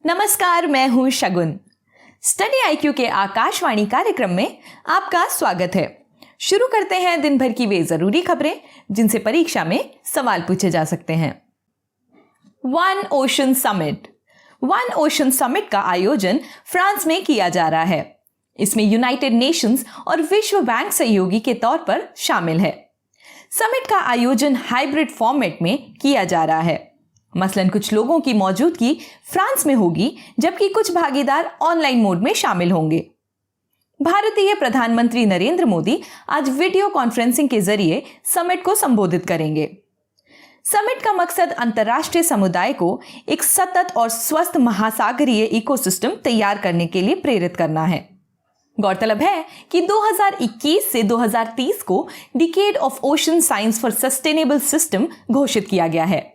नमस्कार, मैं हूं शगुन। स्टडी आईक्यू के आकाशवाणी कार्यक्रम में आपका स्वागत है। शुरू करते हैं दिन भर की वे जरूरी खबरें जिनसे परीक्षा में सवाल पूछे जा सकते हैं। वन ओशन समिट का आयोजन फ्रांस में किया जा रहा है। इसमें यूनाइटेड नेशंस और विश्व बैंक सहयोगी के तौर पर शामिल है। समिट का आयोजन हाइब्रिड फॉर्मेट में किया जा रहा है। मसलन कुछ लोगों की मौजूदगी फ्रांस में होगी, जबकि कुछ भागीदार ऑनलाइन मोड में शामिल होंगे। भारतीय प्रधानमंत्री नरेंद्र मोदी आज वीडियो कॉन्फ्रेंसिंग के जरिए समिट को संबोधित करेंगे। समिट का मकसद अंतर्राष्ट्रीय समुदाय को एक सतत और स्वस्थ महासागरीय इकोसिस्टम तैयार करने के लिए प्रेरित करना है। गौरतलब है कि 2021 से 2030 को decade of ocean science for sustainable system घोषित किया गया है।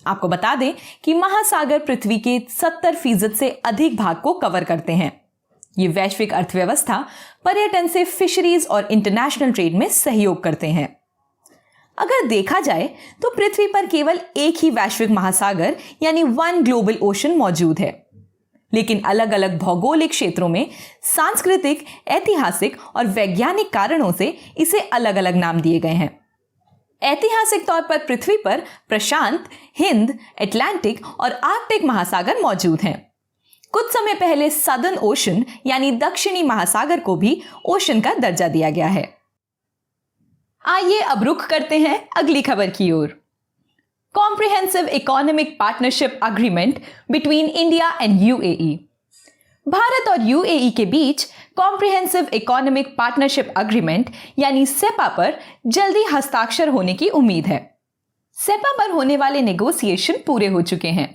आपको बता दें कि महासागर पृथ्वी के 70% से अधिक भाग को कवर करते हैं। ये वैश्विक अर्थव्यवस्था, पर्यटन से फिशरीज और इंटरनेशनल ट्रेड में सहयोग करते हैं। अगर देखा जाए तो पृथ्वी पर केवल एक ही वैश्विक महासागर यानी वन ग्लोबल ओशन मौजूद है, लेकिन अलग अलग भौगोलिक क्षेत्रों में सांस्कृतिक, ऐतिहासिक और वैज्ञानिक कारणों से इसे अलग अलग नाम दिए गए हैं। ऐतिहासिक तौर पर पृथ्वी पर प्रशांत, हिंद, अटलांटिक और आर्कटिक महासागर मौजूद हैं। कुछ समय पहले सदर्न ओशन यानी दक्षिणी महासागर को भी ओशन का दर्जा दिया गया है। आइए अब रुख करते हैं अगली खबर की ओर। Comprehensive economic partnership agreement between India and UAE. Bharat और यूएई के बीच कॉम्प्रिहेंसिव इकोनॉमिक पार्टनरशिप एग्रीमेंट यानी सेपा पर जल्दी हस्ताक्षर होने की उम्मीद है। सेपा पर होने वाले नेगोशिएशन पूरे हो चुके हैं।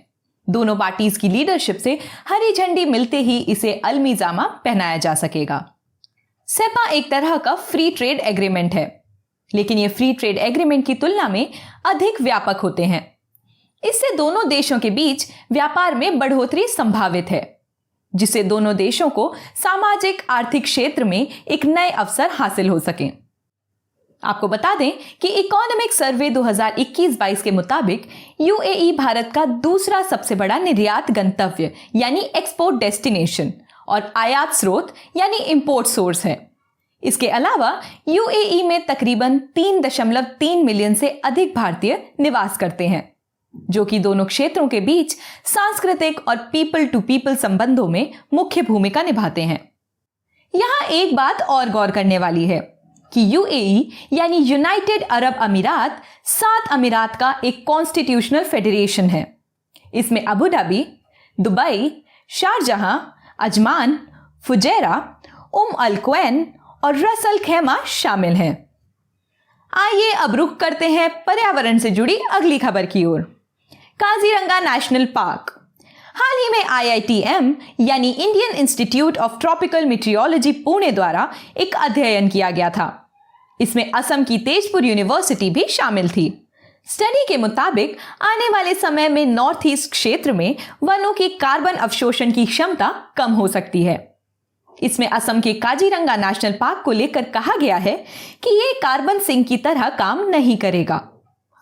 दोनों पार्टीज की लीडरशिप से हरी झंडी मिलते ही इसे अलमीजामा पहनाया जा सकेगा। सेपा एक तरह का फ्री ट्रेड एग्रीमेंट है, लेकिन यह फ्री ट्रेड एग्रीमेंट की तुलना में अधिक व्यापक होते हैं। इससे दोनों देशों के बीच व्यापार में बढ़ोतरी संभावित है, जिससे दोनों देशों को सामाजिक आर्थिक क्षेत्र में एक नए अवसर हासिल हो सके। आपको बता दें कि इकोनॉमिक सर्वे 2021-22 के मुताबिक यूएई भारत का दूसरा सबसे बड़ा निर्यात गंतव्य यानी एक्सपोर्ट डेस्टिनेशन और आयात स्रोत यानी इंपोर्ट सोर्स है। इसके अलावा यूएई में तकरीबन 3.3 मिलियन से अधिक भारतीय निवास करते हैं, जो कि दोनों क्षेत्रों के बीच सांस्कृतिक और पीपल टू पीपल संबंधों में मुख्य भूमिका निभाते हैं। यहां एक बात और गौर करने वाली है कि यूएई यानी यूनाइटेड अरब अमीरात 7 अमीरात का एक कॉन्स्टिट्यूशनल फेडरेशन है। इसमें Abu Dhabi, Dubai, Sharjah, Ajman, Fujairah, Al Quwain और रस अल खैमा शामिल हैं। आइए अब रुख करते हैं पर्यावरण से जुड़ी अगली खबर की ओर। Kaziranga national park. हाल ही में आईआईटीएम यानी Indian Institute of Tropical Meteorology Pune द्वारा एक अध्ययन किया गया था। इसमें असम की तेजपुर यूनिवर्सिटी भी शामिल थी। स्टडी के मुताबिक आने वाले समय में नॉर्थ ईस्ट क्षेत्र में वनों की कार्बन अवशोषण की क्षमता कम हो सकती है। इसमें असम के काजीरंगा नेशनल पार्क को लेकर कहा गया है कि यह कार्बन सिंक की तरह काम नहीं करेगा।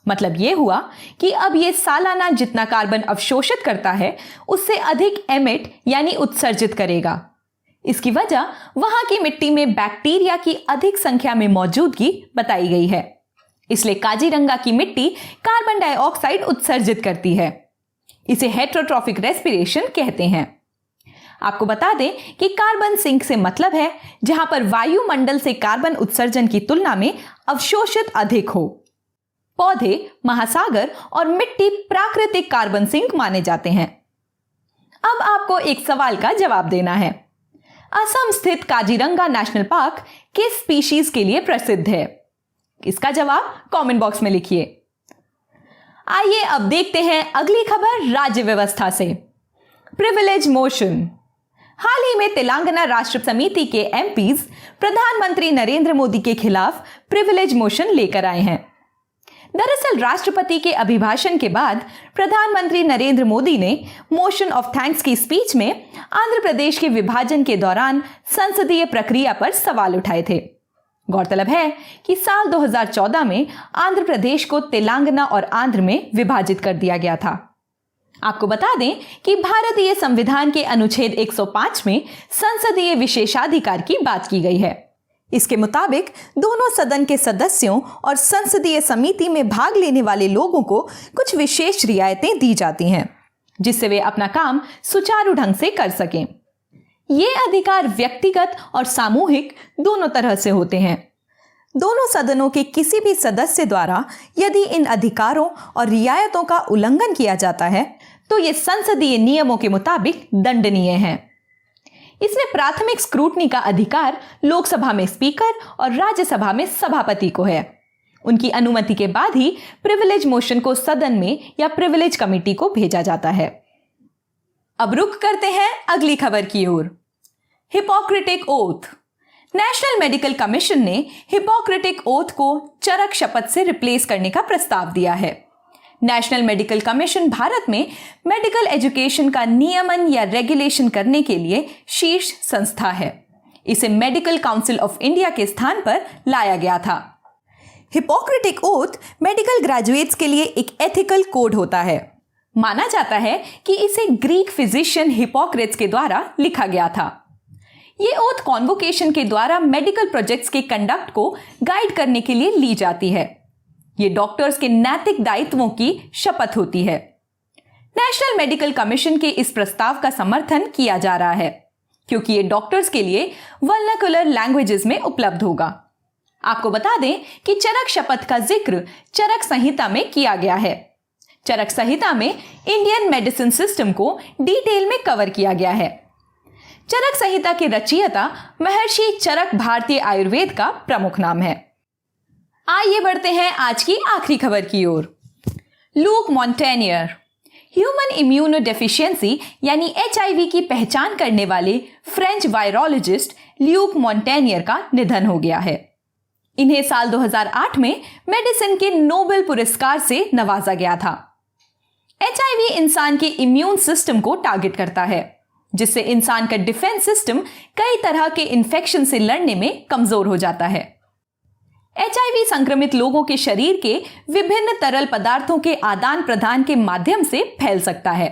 मतलब यह हुआ कि अब यह सालाना जितना कार्बन अवशोषित करता है उससे अधिक एमिट यानी उत्सर्जित करेगा। इसकी वजह वहां की मिट्टी में बैक्टीरिया की अधिक संख्या में मौजूदगी बताई गई है। इसलिए काजीरंगा की मिट्टी कार्बन डाइऑक्साइड उत्सर्जित करती है। इसे हेट्रोट्रॉफिक रेस्पिरेशन कहते हैं। आपको बता दें कि कार्बन सिंक से मतलब है जहां पर वायुमंडल से कार्बन उत्सर्जन की तुलना में अवशोषित अधिक हो। पौधे, महासागर और मिट्टी प्राकृतिक कार्बन सिंक माने जाते हैं। अब आपको एक सवाल का जवाब देना है। असम स्थित काजीरंगा नेशनल पार्क किस स्पीशीज के लिए प्रसिद्ध है? इसका जवाब कमेंट बॉक्स में लिखिए। आइए अब देखते हैं अगली खबर राज्य व्यवस्था से। Privilege motion. हाल ही में तेलंगाना राष्ट्र समिति के एमपीज प्रधानमंत्री नरेंद्र मोदी के खिलाफ प्रिविलेज मोशन लेकर आए हैं। दरअसल राष्ट्रपति के अभिभाषण के बाद प्रधानमंत्री नरेंद्र मोदी ने मोशन ऑफ थैंक्स की स्पीच में आंध्र प्रदेश के विभाजन के दौरान संसदीय प्रक्रिया पर सवाल उठाए थे। गौरतलब है कि साल 2014 में आंध्र प्रदेश को तेलंगाना और आंध्र में विभाजित कर दिया गया था। आपको बता दें कि भारतीय संविधान के अनुच्छेद 105 में संसदीय विशेषाधिकार की बात की गई है। इसके मुताबिक दोनों सदन के सदस्यों और संसदीय समिति में भाग लेने वाले लोगों को कुछ विशेष रियायतें दी जाती हैं, जिससे वे अपना काम सुचारू ढंग से कर सकें। ये अधिकार व्यक्तिगत और सामूहिक दोनों तरह से होते हैं। दोनों सदनों के किसी भी सदस्य द्वारा यदि इन अधिकारों और रियायतों का उल्लंघन किया जाता है तो ये संसदीय नियमों के मुताबिक दंडनीय है। इसमें प्राथमिक स्क्रूटनी का अधिकार लोकसभा में स्पीकर और राज्यसभा में सभापति को है। उनकी अनुमति के बाद ही प्रिविलेज मोशन को सदन में या प्रिविलेज कमेटी को भेजा जाता है। अब रुख करते हैं अगली खबर की ओर। Hippocratic oath. National Medical Commission ने हिपोक्रेटिक ओथ को चरक शपथ से रिप्लेस करने का प्रस्ताव दिया है। नेशनल मेडिकल कमीशन भारत में मेडिकल एजुकेशन का नियमन या रेगुलेशन करने के लिए शीर्ष संस्था है। इसे मेडिकल काउंसिल ऑफ इंडिया के स्थान पर लाया गया था। हिपोक्रेटिक ओथ मेडिकल ग्रेजुएट्स के लिए एक एथिकल कोड होता है। माना जाता है कि इसे ग्रीक फिजिशियन हिपोक्रेट्स के द्वारा लिखा गया था। ये ओथ कॉन्वोकेशन के द्वारा मेडिकल प्रोजेक्ट्स के कंडक्ट को गाइड करने के लिए ली जाती है। ये डॉक्टर्स के नैतिक दायित्वों की शपथ होती है। नेशनल मेडिकल कमीशन के इस प्रस्ताव का समर्थन किया जा रहा है क्योंकि ये डॉक्टर्स के लिए वर्नाक्युलर लैंग्वेजेस में उपलब्ध होगा। आपको बता दें कि चरक शपथ का जिक्र चरक संहिता में किया गया है। चरक संहिता में इंडियन मेडिसिन सिस्टम को डिटेल में कवर किया गया है। चरक संहिता के रचयिता महर्षि चरक भारतीय आयुर्वेद का प्रमुख नाम है। आइए बढ़ते हैं आज की आखिरी खबर की ओर। Look Montagnier. ह्यूमन इम्यूनोडेफिशिएंसी यानी HIV की पहचान करने वाले फ्रेंच वायरोलॉजिस्ट ल्यूक मॉन्टेनियर का निधन हो गया है। इन्हें साल 2008 में मेडिसिन के नोबेल पुरस्कार से नवाजा गया था। HIV इंसान के इम्यून सिस्टम को टारगेट करता है, जिससे इंसान का डिफेंस सिस्टम कई तरह के इन्फेक्शन से लड़ने में कमजोर हो जाता है। HIV संक्रमित लोगों के शरीर के विभिन्न तरल पदार्थों के आदान प्रदान के माध्यम से फैल सकता है,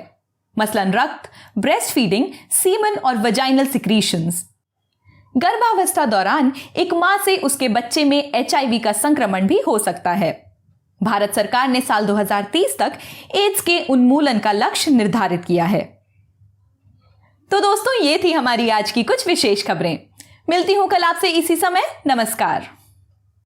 मसलन रक्त, ब्रेस्ट फीडिंग, सीमन और वजाइनल सिक्रीशंस। गर्भावस्था दौरान एक मां से उसके बच्चे में HIV का संक्रमण भी हो सकता है। भारत सरकार ने साल 2030 तक एड्स के उन्मूलन का लक्ष्य निर्धारित किया है। तो दोस्तों, ये थी हमारी आज की कुछ विशेष खबरें। मिलती हूं कल आपसे इसी समय। नमस्कार।